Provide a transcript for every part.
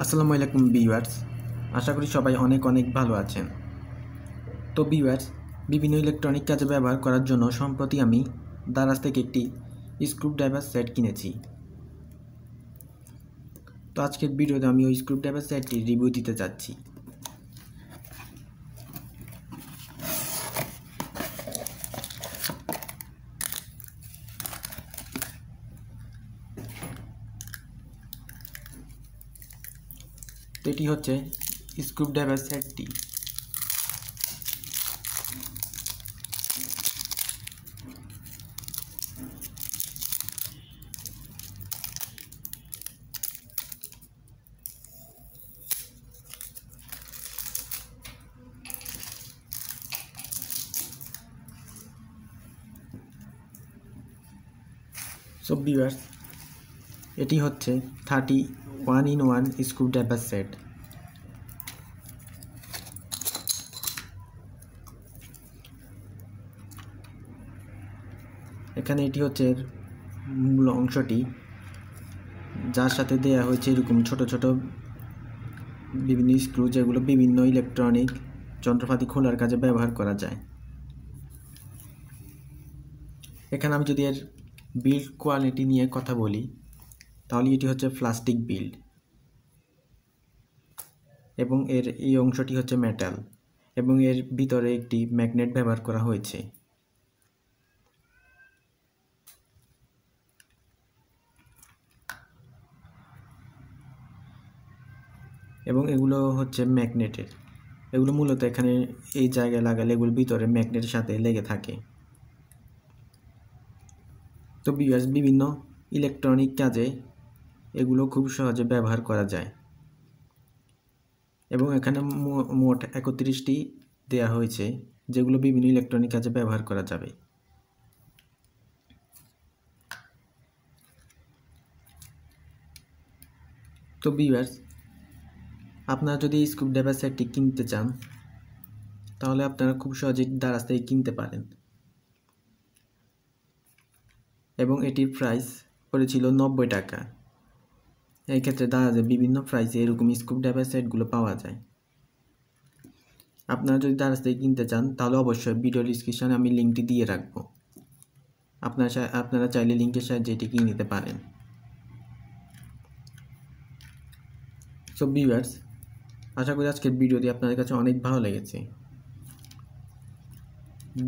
আসসালামু আলাইকুম ভিউয়ার্স, আশা করি সবাই অনেক ভালো আছেন। তো ভিউয়ার্স, বিভিন্ন ইলেকট্রনিক কাজে ব্যবহার করার জন্য সম্প্রতি আমি দারাজ থেকে একটি স্ক্রুড্রাইভার সেট কিনেছি। তো আজকের ভিডিওতে আমি ওই স্ক্রুড্রাইভার সেটটির রিভিউ দিতে যাচ্ছি। তো এটি হচ্ছে স্ক্রুড্রাইভার সেটটি। সো ভিউয়ার্স, এটি হচ্ছে 31-in-1 স্ক্রুড্রাইভার সেট। এখানে এটি হচ্ছে মূল অংশটি, যার সাথে দেয়া হয়েছে এরকম ছোট ছোট বিভিন্ন স্ক্রু, যেগুলো বিভিন্ন ইলেকট্রনিক যন্ত্রপাতি খোলার কাজে ব্যবহার করা যায়। এখানে আমি যদি এর বিল্ড কোয়ালিটি নিয়ে কথা বলি, তাহলে এটি হচ্ছে প্লাস্টিক বিল্ড এবং এর এই অংশটি হচ্ছে মেটাল এবং এর ভিতরে একটি ম্যাগনেট ব্যবহার করা হয়েছে। এবং এগুলো হচ্ছে ম্যাগনেটের, এগুলো মূলত এখানে এই জায়গায় লাগালে এগুলো ভিতরে ম্যাগনেটের সাথে লেগে থাকে। তো বিভিন্ন ইলেকট্রনিক কাজে এগুলো খুব সহজে ব্যবহার করা যায় এবং এখানে মোট 31টি দেয়া হয়েছে, যেগুলো বিভিন্ন ইলেকট্রনিক কাজে ব্যবহার করা যাবে। তো ভিউয়ার্স, আপনারা যদি স্ক্রুড্রাইভার সেটটি কিনতে চান, তাহলে আপনারা খুব সহজেই দারাজ থেকে কিনতে পারেন এবং এটির প্রাইস পড়েছিল 90 টাকা। এই ক্ষেত্রে দারাজে বিভিন্ন প্রাইসে এরকম স্ক্রুড্রাইভার সেটগুলো পাওয়া যায়। আপনারা যদি দারাজ থেকে কিনতে চান, তাহলে অবশ্যই ভিডিও ডিসক্রিপশনে আমি লিঙ্কটি দিয়ে রাখবো। আপনারা চাইলে লিঙ্কের সাহায্যে এটি কিনে নিতে পারেন। সো ভিউয়ার্স, আশা করি আজকের ভিডিওটি আপনাদের কাছে অনেক ভালো লেগেছে।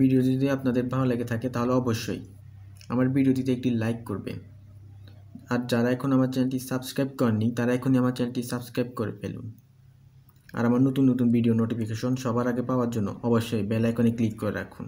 ভিডিও যদি আপনাদের ভালো লেগে থাকে, তাহলে অবশ্যই আমার ভিডিওটিতে একটি লাইক করবেন। আর যারা এখন আমার চ্যানেলটি সাবস্ক্রাইব করেননি, তারা এখনই আমার চ্যানেলটি সাবস্ক্রাইব করে ফেলুন। আর আমার নতুন ভিডিও নোটিফিকেশন সবার আগে পাওয়ার জন্য অবশ্যই বেল আইকনে ক্লিক করে রাখুন।